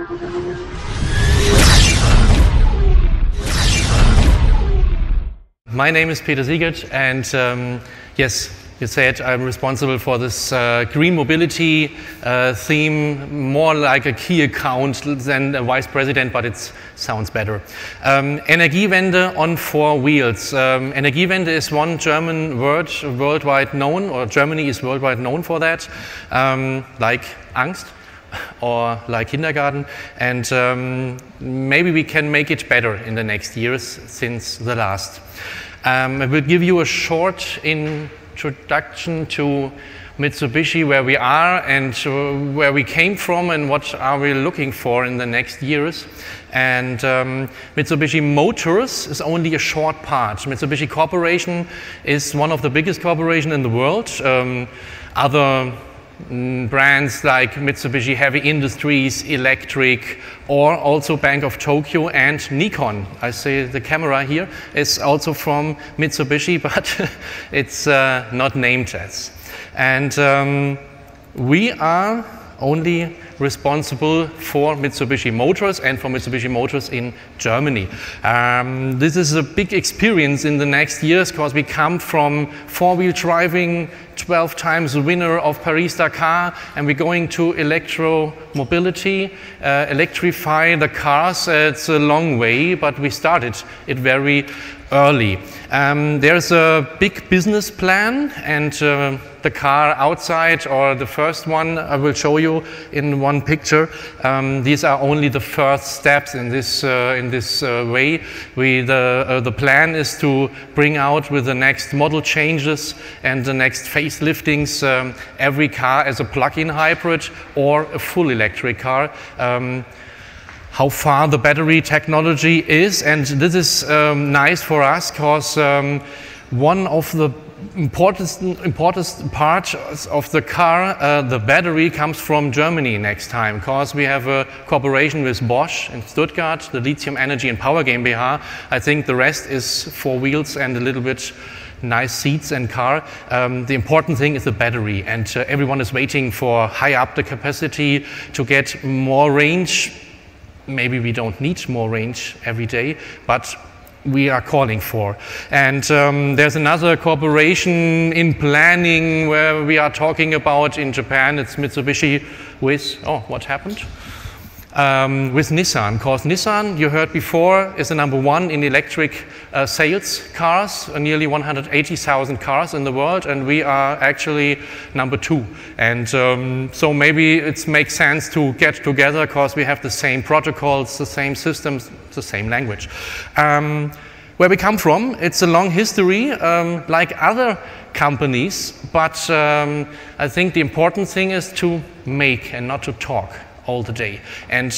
My name is Peter Siegert, and yes, you said I'm responsible for this green mobility theme, more like a key account than a vice president, but it sounds better. Energiewende on 4 wheels. Energiewende is one German word worldwide known, or Germany is worldwide known for that, like Angst or like kindergarten, and maybe we can make it better in the next years since the last. I will give you a short introduction to Mitsubishi, where we are and where we came from and what are we looking for in the next years. And Mitsubishi Motors is only a short part. Mitsubishi Corporation is one of the biggest corporations in the world. Other brands like Mitsubishi Heavy Industries, Electric, or also Bank of Tokyo and Nikon. I see the camera here is also from Mitsubishi, but it's not named as. And we are only responsible for Mitsubishi Motors and for Mitsubishi Motors in Germany. This is a big experience in the next years because we come from 4-wheel driving, 12 times the winner of Paris-Dakar, and we're going to electromobility, electrify the cars. It's a long way, but we started it very early. There's a big business plan, and the car outside, or the first one I will show you in one picture. These are only the first steps in this way. The plan is to bring out with the next model changes and the next faceliftings every car as a plug-in hybrid or a full electric car. How far the battery technology is, and this is nice for us because one of the important part of the car, the battery, comes from Germany next time, because we have a cooperation with Bosch in Stuttgart, the Lithium Energy and Power GmbH. I think the rest is 4 wheels and a little bit nice seats and car. The important thing is the battery, and everyone is waiting for high up the capacity to get more range. Maybe we don't need more range every day, but we are calling for. And there's another cooperation in planning where we are talking about in Japan. It's Mitsubishi with, oh, what happened? With Nissan, because Nissan, you heard before, is the #1 in electric sales cars, nearly 180,000 cars in the world, and we are actually #2. And so maybe it makes sense to get together because we have the same protocols, the same systems, the same language. Where we come from, it's a long history, like other companies, but I think the important thing is to make and not to talk all the day. And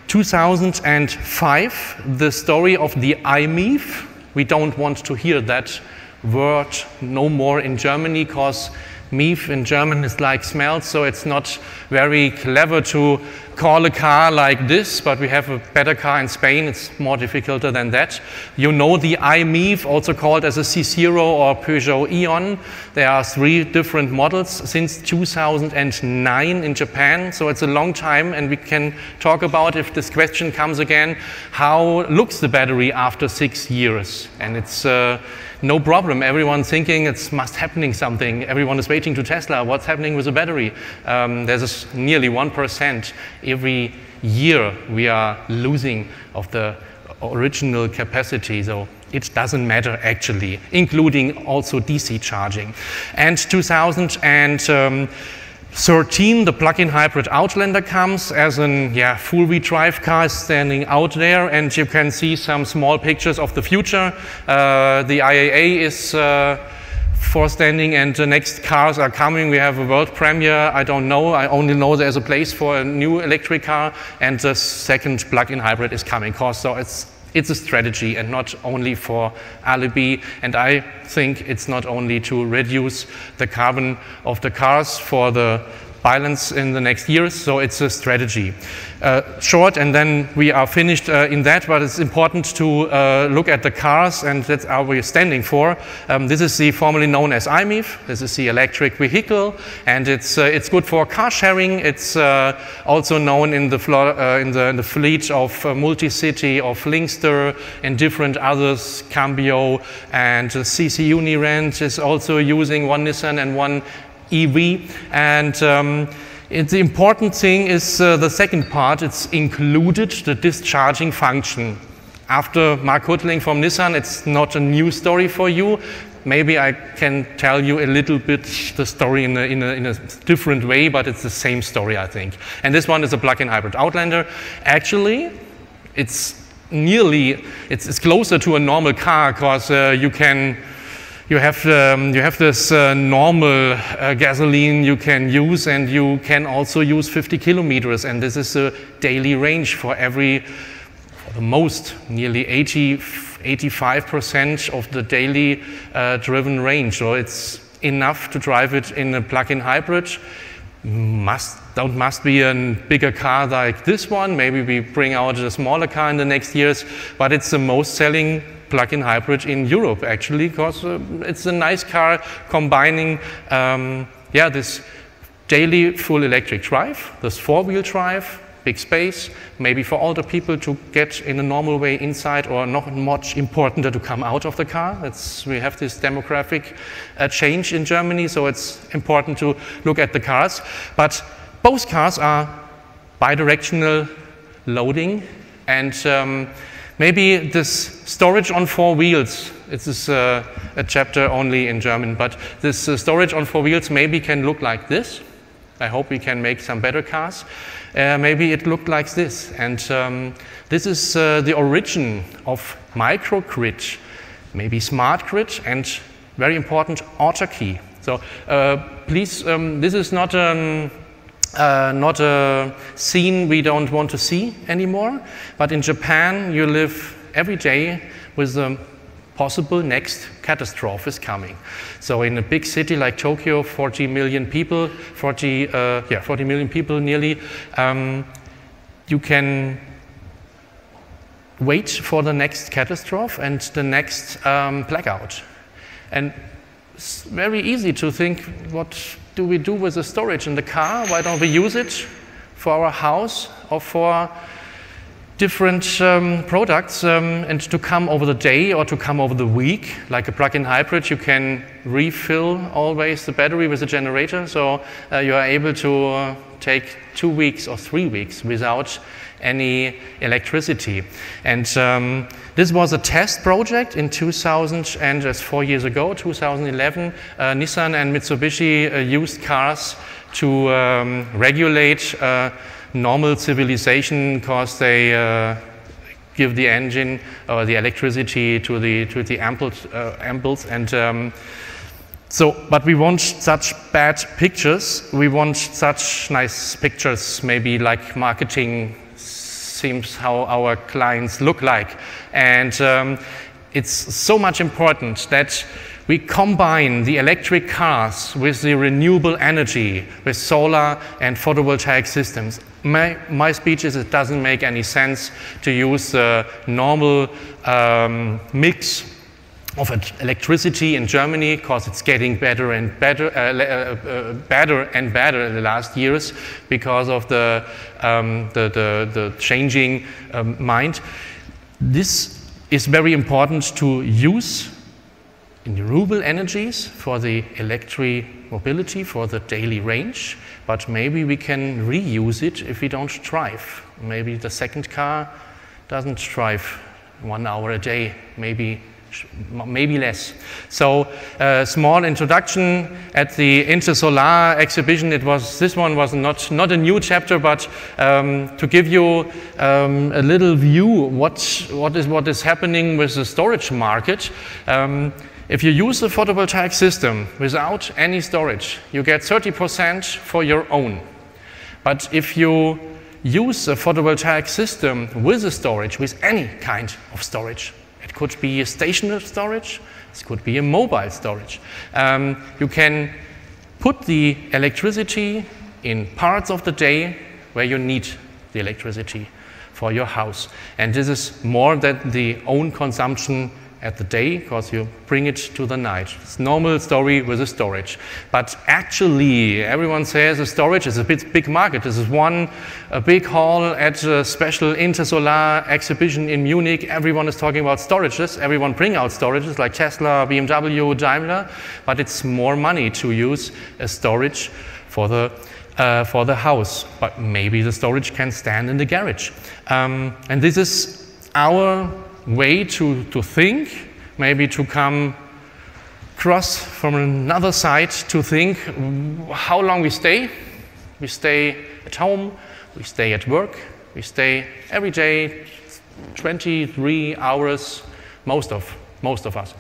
2005, the story of the IMIF, we don't want to hear that word no more in Germany, because Mief in German is like smells, so it's not very clever to call a car like this, but we have a better car in Spain. It's more difficult than that. You know the iMIF, also called as a C0 or Peugeot Eon. There are 3 different models since 2009 in Japan, so it's a long time, and we can talk about, if this question comes again, how looks the battery after 6 years. And it's no problem. Everyone's thinking it's must happening something. Everyone is waiting to Tesla. What's happening with the battery? There's nearly 1% every year we are losing of the original capacity. So it doesn't matter actually, including also DC charging. And 2013, the plug-in hybrid Outlander comes as a full-wheel drive car standing out there, and you can see some small pictures of the future. The IAA is forestanding, and the next cars are coming. We have a world premiere. I don't know. I only know there's a place for a new electric car, and the second plug-in hybrid is coming. So it's a strategy, and not only for alibi. And I think it's not only to reduce the carbon of the cars for the balance in the next years. So it's a strategy. Short, and then we are finished in that, but it's important to look at the cars, and that's what we're standing for. This is the formerly known as IMEV. This is the electric vehicle, and it's good for car sharing. It's also known in the fleet of Multicity, of Linkster, and different others, Cambio, and CC Unirent is also using one Nissan and one EV. And the important thing is the second part. It's included the discharging function. After Mark Huttling from Nissan, it's not a new story for you. Maybe I can tell you a little bit the story in a different way, but it's the same story, I think. And this one is a plug-in hybrid Outlander. Actually, it's closer to a normal car, because you have this normal gasoline you can use, and you can also use 50 kilometers, and this is a daily range for the most, nearly 85% of the daily driven range. So it's enough to drive it in a plug-in hybrid. Must be a bigger car like this one. Maybe we bring out a smaller car in the next years, but it's the most selling plug-in hybrid in Europe, actually, because it's a nice car combining this daily full electric drive, this four-wheel drive, big space, maybe for older people to get in a normal way inside, or not much importanter to come out of the car. We have this demographic change in Germany, so it's important to look at the cars. But both cars are bidirectional loading, and maybe this storage on four wheels, this is a chapter only in German, but this storage on four wheels maybe can look like this. I hope we can make some better cars. Maybe it looked like this. And this is the origin of microgrid, maybe smart grid, and very important, autarky. So please, this is not a scene we don't want to see anymore, but in Japan you live every day with the possible next catastrophe is coming. So in a big city like Tokyo, 40 million people nearly, you can wait for the next catastrophe and the next blackout. And it's very easy to think, what do we do with the storage in the car? Why don't we use it for our house or for different products, and to come over the day or to come over the week? Like a plug-in hybrid, you can refill always the battery with a generator, so you are able to take 2 weeks or 3 weeks without any electricity. And this was a test project in 2000, and just 4 years ago, 2011, Nissan and Mitsubishi used cars to regulate normal civilization, because they give the engine or the electricity to the ampoules, and but we want such bad pictures. We want such nice pictures, maybe like marketing seems how our clients look like, and it's so much important that we combine the electric cars with the renewable energy, with solar and photovoltaic systems. My speech is it doesn't make any sense to use the normal mix of electricity in Germany, because it's getting better and better in the last years because of the changing mind. This is very important to use renewable energies for the electric mobility, for the daily range, but maybe we can reuse it if we don't drive. Maybe the second car doesn't drive 1 hour a day, maybe less. So small introduction at the Intersolar exhibition. This one was not a new chapter, but to give you a little view what is happening with the storage market. If you use a photovoltaic system without any storage, you get 30% for your own. But if you use a photovoltaic system with a storage, with any kind of storage, it could be a stationary storage, it could be a mobile storage, you can put the electricity in parts of the day where you need the electricity for your house. And this is more than the own consumption at the day, because you bring it to the night. It's a normal story with a storage. But actually, everyone says a storage is a big market. This is a big hall at a special Intersolar exhibition in Munich. Everyone is talking about storages. Everyone bring out storages like Tesla, BMW, Daimler. But it's more money to use a storage for the house. But maybe the storage can stand in the garage. And this is our way to think, maybe to come cross from another side to think how long we stay. We stay at home, we stay at work, we stay every day 23 hours, most of us.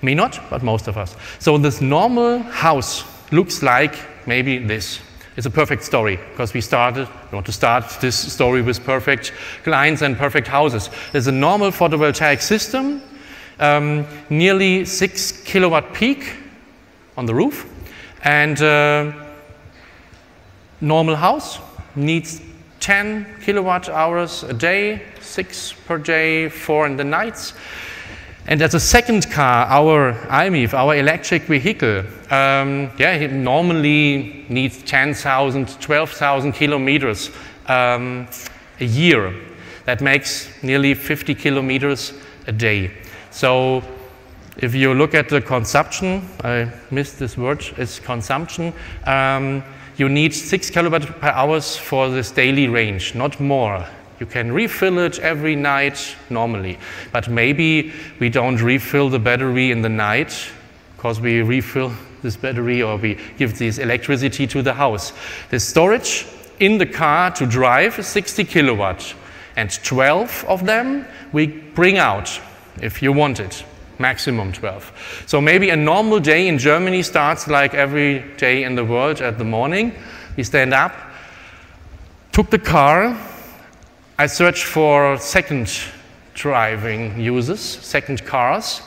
Me not, but most of us. So this normal house looks like maybe this. It's a perfect story, because we want to start this story with perfect clients and perfect houses. There's a normal photovoltaic system, nearly 6 kilowatt peak on the roof, and normal house needs 10 kilowatt hours a day, 6 per day, 4 in the nights. And as a second car, our iMIV, our electric vehicle, it normally needs 10,000, 12,000 kilometers a year. That makes nearly 50 kilometers a day. So if you look at the consumption, I missed this word, it's consumption, you need 6 kilowatt per hour for this daily range, not more. You can refill it every night normally, but maybe we don't refill the battery in the night because we refill this battery or we give this electricity to the house. The storage in the car to drive is 60 kilowatt, and 12 of them we bring out if you want it, maximum 12. So maybe a normal day in Germany starts like every day in the world at the morning. We stand up, took the car. I search for second driving users, second cars.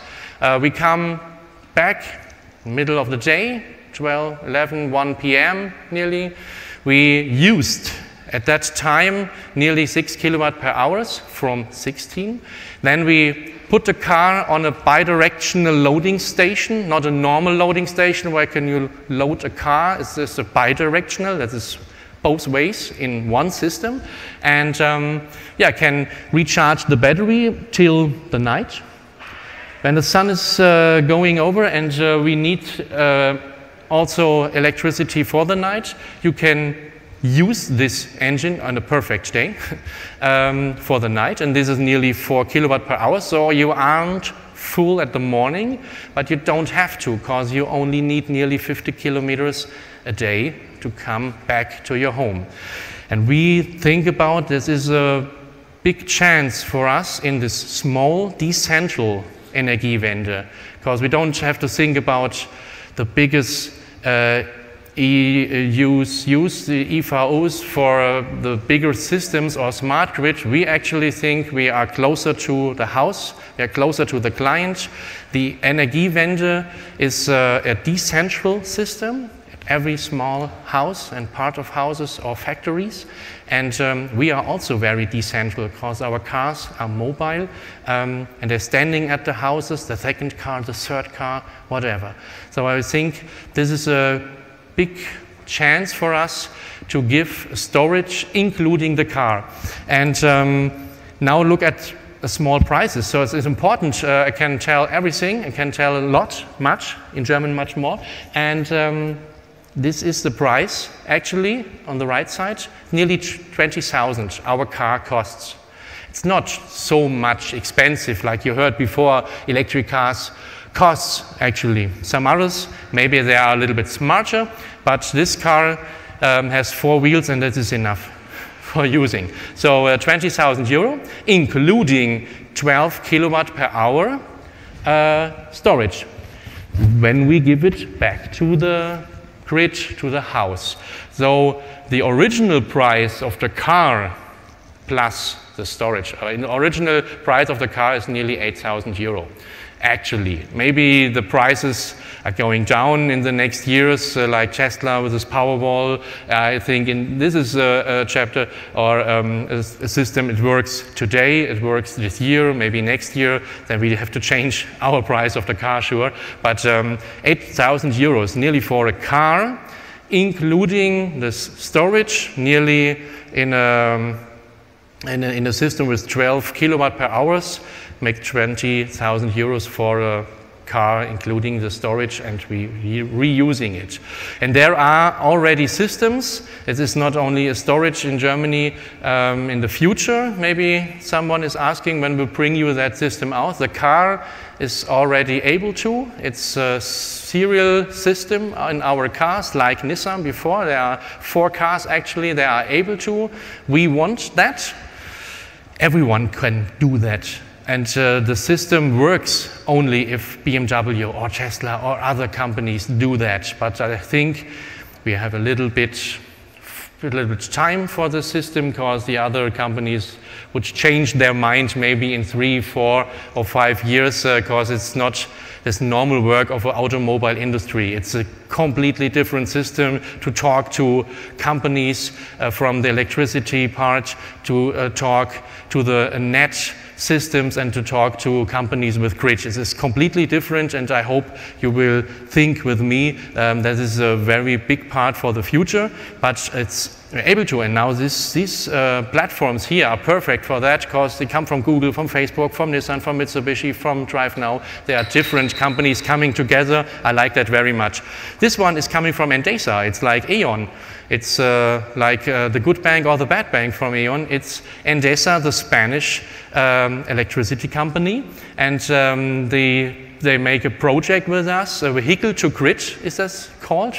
We come back middle of the day, 12, 11, 1 p.m. nearly. We used at that time nearly 6 kilowatt per hour from 16. Then we put the car on a bidirectional loading station, not a normal loading station where can you load a car. It's just a bidirectional, that is both ways in one system, and can recharge the battery till the night. When the sun is going over and we need also electricity for the night, you can use this engine on a perfect day for the night, and this is nearly 4 kilowatt per hour, so you aren't full at the morning, but you don't have to, because you only need nearly 50 kilometers a day to come back to your home. And we think about this is a big chance for us in this small, decentral Energiewende, because we don't have to think about the biggest use the EVOs for the bigger systems or smart grid. We actually think we are closer to the house, we are closer to the client. The Energiewende is a decentral system at every small house and part of houses or factories. And we are also very decentral because our cars are mobile and they're standing at the houses, the second car, the third car, whatever. So I think this is a big chance for us to give storage including the car. And now look at the small prices. So it's important. I can tell everything. I can tell a lot, much, in German much more. And this is the price, actually, on the right side. Nearly 20,000 our car costs. It's not so much expensive like you heard before, electric cars costs actually. Some others, maybe they are a little bit smarter, but this car has 4 wheels and that is enough for using. So 20,000 euro, including 12 kilowatt per hour storage, when we give it back to the grid, to the house. So the original price of the car plus the storage, the original price of the car is nearly 8,000 euro. Actually, maybe the prices are going down in the next years, like Tesla with this Powerwall. I think this is a chapter or a system. It works today, it works this year, maybe next year. Then we have to change our price of the car, sure. But 8,000 euros nearly for a car, including this storage, nearly in a system with 12 kilowatt per hours, make 20,000 euros for a car, including the storage, and reusing it. And there are already systems. It is not only a storage in Germany. In the future, maybe someone is asking when we bring you that system out. The car is already able to. It's a serial system in our cars, like Nissan before. There are 4 cars actually. They are able to. We want that. Everyone can do that. And the system works only if BMW or Tesla or other companies do that. But I think we have a little bit time for the system, because the other companies would change their mind maybe in 3, 4, or 5 years, because it's not this normal work of an automobile industry. It's a completely different system to talk to companies from the electricity part, to talk to the net systems, and to talk to companies with grids. It is completely different, and I hope you will think with me that is a very big part for the future, but it's able to. And now these platforms here are perfect for that, because they come from Google, from Facebook, from Nissan, from Mitsubishi, from DriveNow. There are different companies coming together. I like that very much. This one is coming from Endesa. It's like E.ON. It's like the good bank or the bad bank from E.ON. It's Endesa, the Spanish electricity company, and they make a project with us, a vehicle to grid, is that called?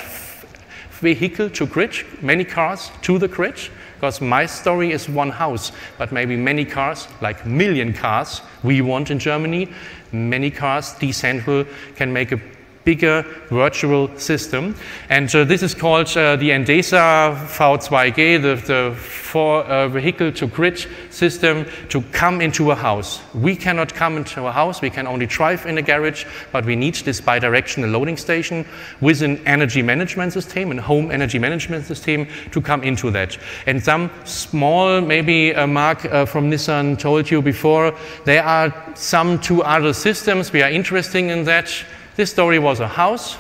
Vehicle to grid, many cars to the grid, because my story is one house, but maybe many cars, like million cars we want in Germany, many cars, decentral, can make a bigger virtual system. And this is called the Endesa V2G, the vehicle to grid system to come into a house. We cannot come into a house, we can only drive in a garage, but we need this bi-directional loading station with an energy management system, a home energy management system, to come into that. And some small, maybe Mark from Nissan told you before, there are some 2 other systems we are interested in that. This story was a house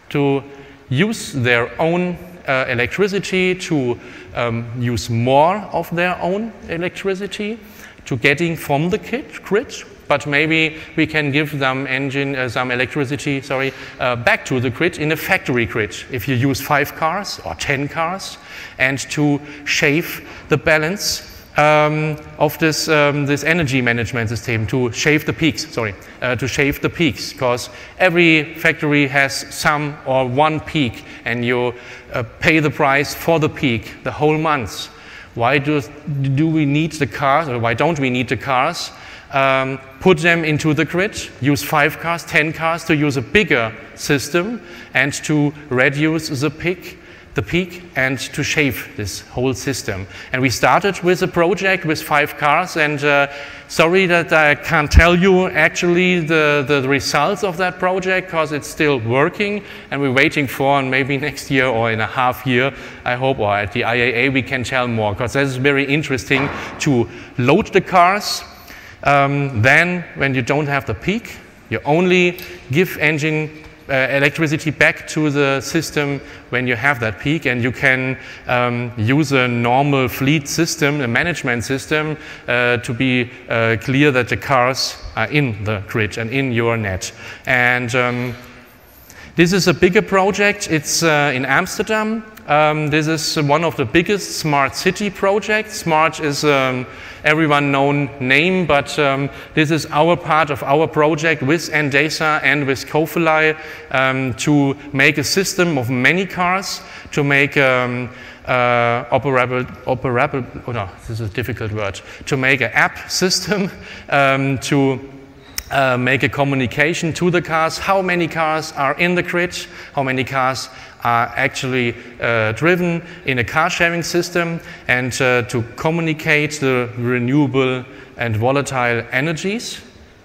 to use their own electricity, to use more of their own electricity, to getting from the grid, but maybe we can give them some electricity, back to the grid in a factory grid. If you use 5 cars or 10 cars, and to shave the balance of this energy management system, to shave the peaks, because every factory has some or one peak, and you pay the price for the peak the whole month. Why do we need the cars, or why don't we need the cars? Put them into the grid, use 5 cars, 10 cars to use a bigger system, and to reduce the peak, and to shave this whole system. And we started with a project with 5 cars, and sorry that I can't tell you actually the results of that project, because it's still working, and we're waiting for, and maybe next year or in a half year, I hope, or at the IAA we can tell more, because that is very interesting to load the cars. Then when you don't have the peak, you only give electricity back to the system when you have that peak, and you can use a normal fleet system, a management system, to be clear that the cars are in the grid and in your net. And this is a bigger project. It's in Amsterdam. This is one of the biggest smart city projects. Smart is everyone known name, but this is our part of our project with Endesa and with Kofelei to make a system of many cars, to make this is a difficult word, to make an app system, to make a communication to the cars, how many cars are in the grid, how many cars are actually driven in a car sharing system, and to communicate the renewable and volatile energies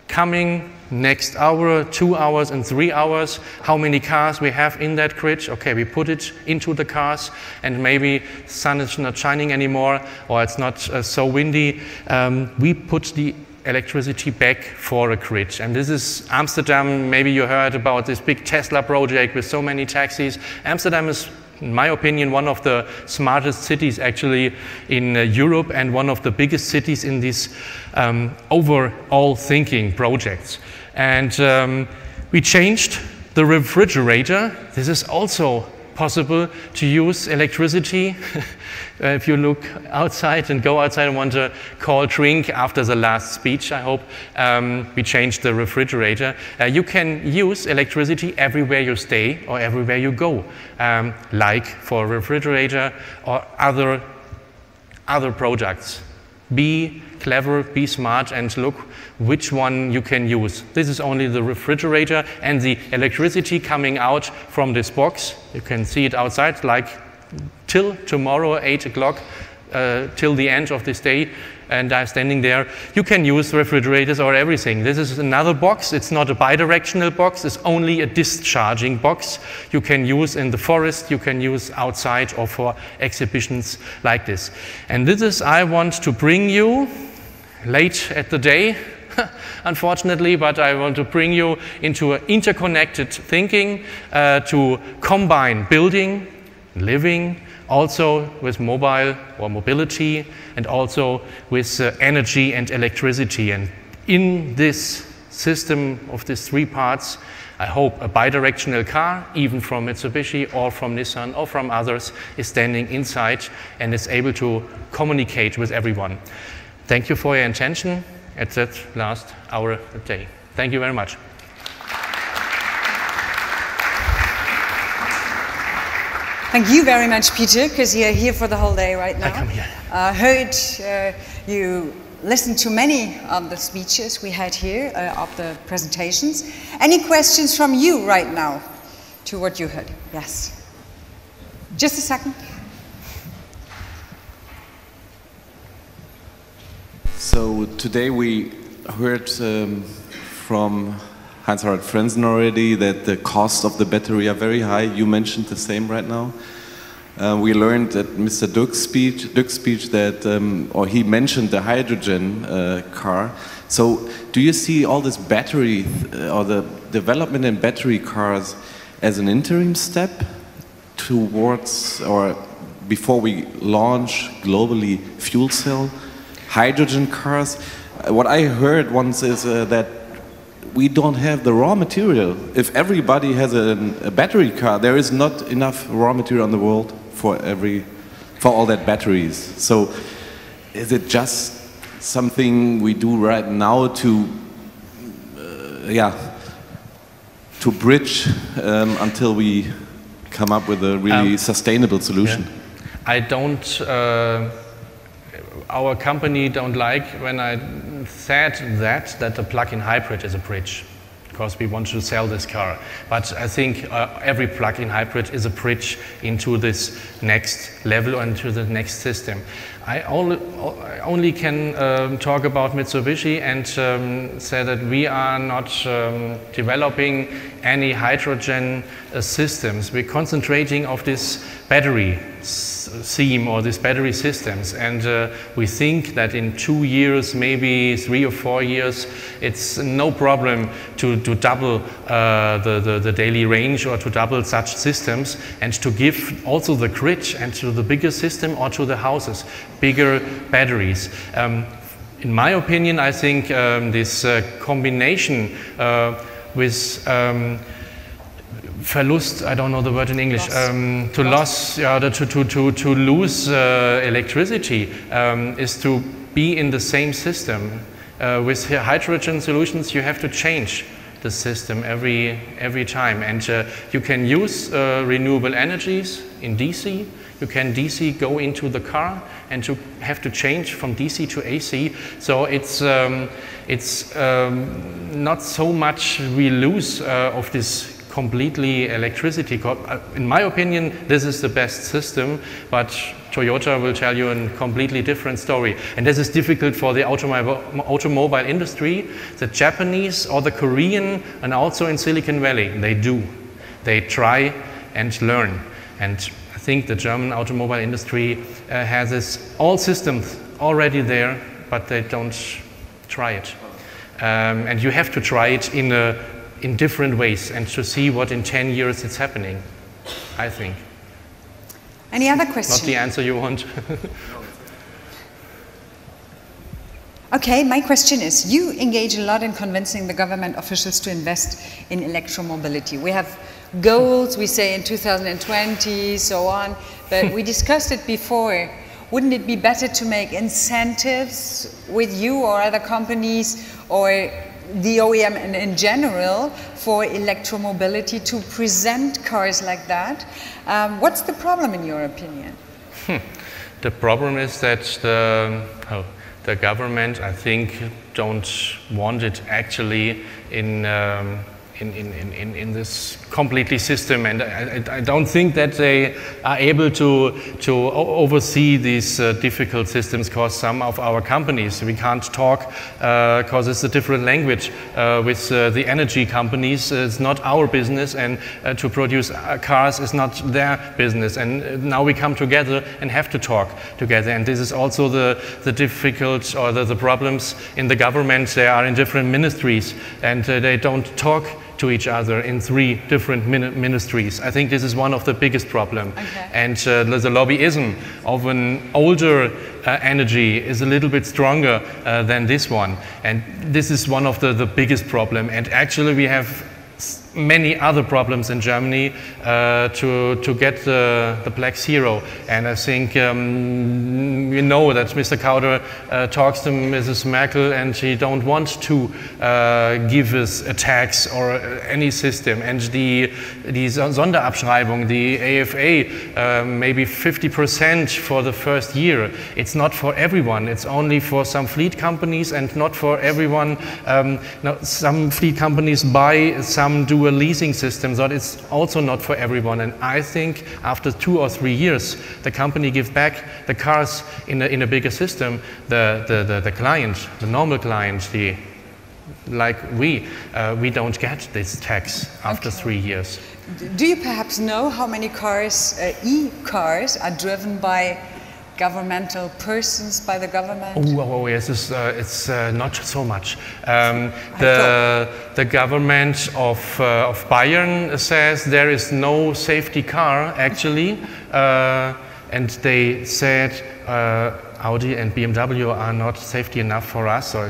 coming next hour, 2 hours and 3 hours, how many cars we have in that grid. Okay, we put it into the cars, and maybe sun is not shining anymore, or it's not so windy. We put the electricity back for a grid. And this is Amsterdam. Maybe you heard about this big Tesla project with so many taxis. Amsterdam is, in my opinion, one of the smartest cities actually in Europe, and one of the biggest cities in these overall thinking projects. And we changed the refrigerator. This is also possible to use electricity. If you look outside and go outside and want a cold drink after the last speech, I hope, we changed the refrigerator. You can use electricity everywhere you stay or everywhere you go, like for a refrigerator or other products. Be clever, be smart, and look which one you can use. This is only the refrigerator, and the electricity coming out from this box. You can see it outside, like till tomorrow, 8 o'clock, till the end of this day, and I'm standing there. You can use refrigerators or everything. This is another box. It's not a bidirectional box. It's only a discharging box. You can use in the forest, you can use outside, or for exhibitions like this. And this is, I want to bring you late at the day, unfortunately, but I want to bring you into an interconnected thinking, to combine building, living, also with mobile or mobility, and also with energy and electricity. And in this system of these three parts, I hope a bidirectional car, even from Mitsubishi or from Nissan or from others, is standing inside and is able to communicate with everyone. Thank you for your attention at that last hour of the day. Thank you very much. Thank you very much, Peter, because you're here for the whole day right now. I come here. Heard you listened to many of the speeches we had here, of the presentations. Any questions from you right now to what you heard? Yes. Just a second. So today we heard from Heinz-Harald Frenzen already that the cost of the battery are very high. You mentioned the same right now. We learned at Mr. Duck's speech that, or he mentioned the hydrogen car. So do you see all this battery or the development in battery cars as an interim step towards, or before we launch globally fuel cell hydrogen cars? What I heard once is that we don't have the raw material. If everybody has a battery car, there is not enough raw material in the world for all that batteries. So is it just something we do right now to to bridge until we come up with a really sustainable solution? Yeah. I don't, our company don't like when I said that the plug-in hybrid is a bridge, because we want to sell this car. But I think every plug-in hybrid is a bridge into this next level and to the next system. I only can talk about Mitsubishi and say that we are not developing any hydrogen systems. We're concentrating on this battery theme or these battery systems, and we think that in 2 years, maybe 3 or 4 years, it's no problem to double the daily range or to double such systems, and to give also the grid and to the bigger system or to the houses bigger batteries. In my opinion, I think this combination with Verlust, I don't know the word in English, to lose electricity is to be in the same system. With hydrogen solutions, you have to change the system every time, and you can use renewable energies in DC. You can DC go into the car, and you have to change from DC to AC. So it's not so much we lose of this completely electricity. In my opinion, this is the best system, but Toyota will tell you a completely different story. And this is difficult for the automobile industry. The Japanese or the Korean, and also in Silicon Valley, they do. They try and learn. And I think the German automobile industry has all systems already there, but they don't try it. And you have to try it in different ways and to see what in 10 years it's happening, I think. Any other questions? Not the answer you want. Okay, my question is, you engage a lot in convincing the government officials to invest in electromobility. We have goals, we say in 2020, so on, but we discussed it before. Wouldn't it be better to make incentives with you or other companies or the OEM in general for electromobility to present cars like that? What's the problem in your opinion? The problem is that the government, I think, don't want it actually in this completely system, and I don't think that they are able to oversee these difficult systems, because some of our companies, we can't talk because it's a different language with the energy companies. It's not our business, and to produce cars is not their business, and now we come together and have to talk together, and this is also the difficult or the problems in the government. They are in different ministries, and they don't talk to each other in 3 different ministries. I think this is one of the biggest problems. Okay. And the lobbyism of an older energy is a little bit stronger than this one. And this is one of the biggest problems. And actually we have many other problems in Germany to get the Black Zero. And I think we know that Mr. Kauder talks to Mrs. Merkel, and she don't want to give us a tax or any system. And the Sonderabschreibung, the AFA, maybe 50% for the first year. It's not for everyone. It's only for some fleet companies and not for everyone. Some fleet companies buy, some do a leasing system, so it's also not for everyone. And I think after 2 or 3 years, the company gives back the cars in a bigger system. The client, the normal client, like we don't get this tax after 3 years. Do you perhaps know how many cars, e-cars, are driven by governmental persons, by the government? Oh yes, it's not so much. The government of Bayern says there is no safety car actually, and they said Audi and BMW are not safety enough for us. So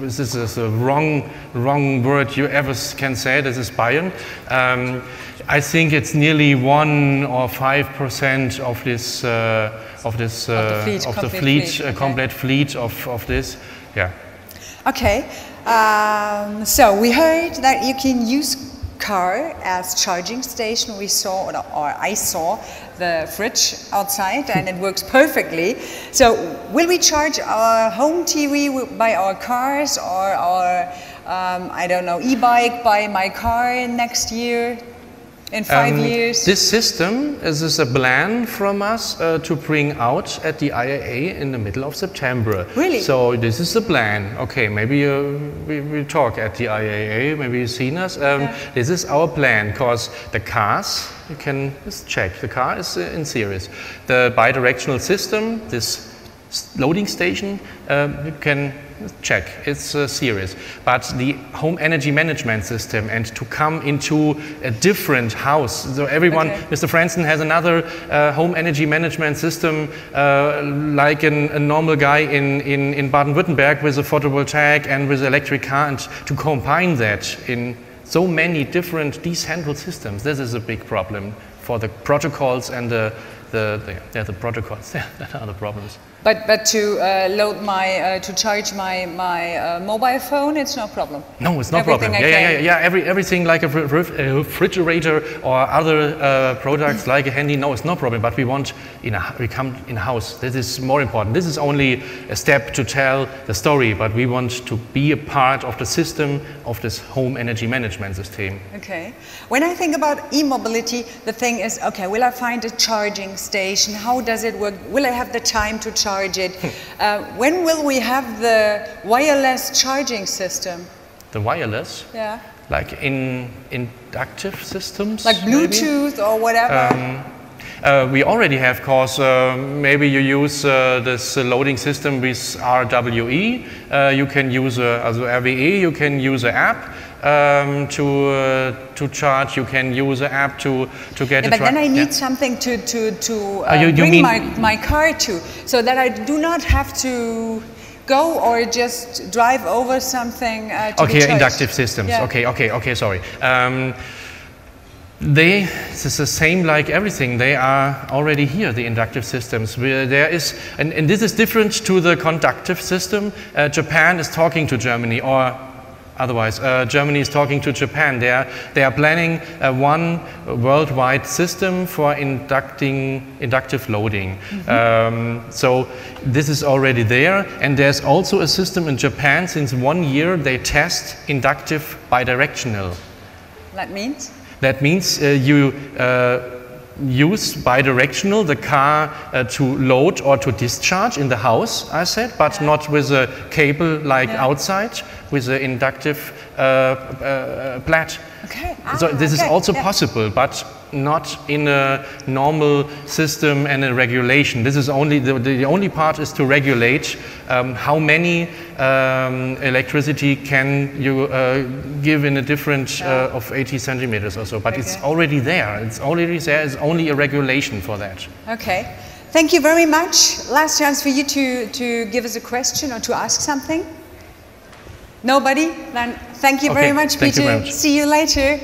this is a wrong word you ever can say. This is Bayern. I think it's nearly 1 or 5% of this. Complete fleet of this, yeah. Okay, so we heard that you can use car as charging station. We saw, or I saw, the fridge outside, and it works perfectly. So, will we charge our home TV by our cars, or our, I don't know, e-bike by my car next year? In 5 years? This system is a plan from us to bring out at the IAA in the middle of September. Really? So this is the plan. Okay, maybe we talk at the IAA, maybe you've seen us. This is our plan, because the cars, you can just check, the car is in series. The bidirectional system, this loading station, you can check, it's serious. But the home energy management system, and to come into a different house, so everyone, okay. Mr. Franzen has another home energy management system like a normal guy in Baden-Württemberg with a photovoltaic and with electric car, and to combine that in so many different decentralized systems, this is a big problem for the protocols and the protocols. Yeah, that are the problems. But to load to charge my mobile phone, it's no problem. No, it's no problem. Yeah. Everything like a refrigerator or other products like a handy. No, it's no problem. But we come in a house. This is more important. This is only a step to tell the story. But we want to be a part of the system of this home energy management system. Okay. When I think about e-mobility, the thing is, okay, will I find a charging station? How does it work? Will I have the time to charge it? When will we have the wireless charging system? The wireless? Yeah. Like in inductive systems? Like Bluetooth or whatever? We already have, cause maybe you use this loading system with RWE. You can use RWE. You can use an app to charge. You can use an app to get. Yeah, but then I need something to bring my car to, so that I do not have to go or just drive over something. Okay, inductive systems. Yeah. Okay. Sorry. This is the same like everything. They are already here, the inductive systems. There is, and this is different to the conductive system. Japan is talking to Germany, or otherwise, Germany is talking to Japan. They are planning one worldwide system for inductive loading. So this is already there, and there's also a system in Japan. Since 1 year, they test inductive bidirectional. That means? That means you use bidirectional the car to load or to discharge in the house, I said, but not with a cable like outside, with an inductive plat. Okay. So this is also possible, but not in a normal system and a regulation. This is only the only part is to regulate how many electricity can you give in a difference of 80 centimeters or so. But it's already there. It's already there. It's only a regulation for that. Okay. Thank you very much. Last chance for you to give us a question or to ask something. Nobody? Then thank you very much, Peter. Thank you very much. See you later.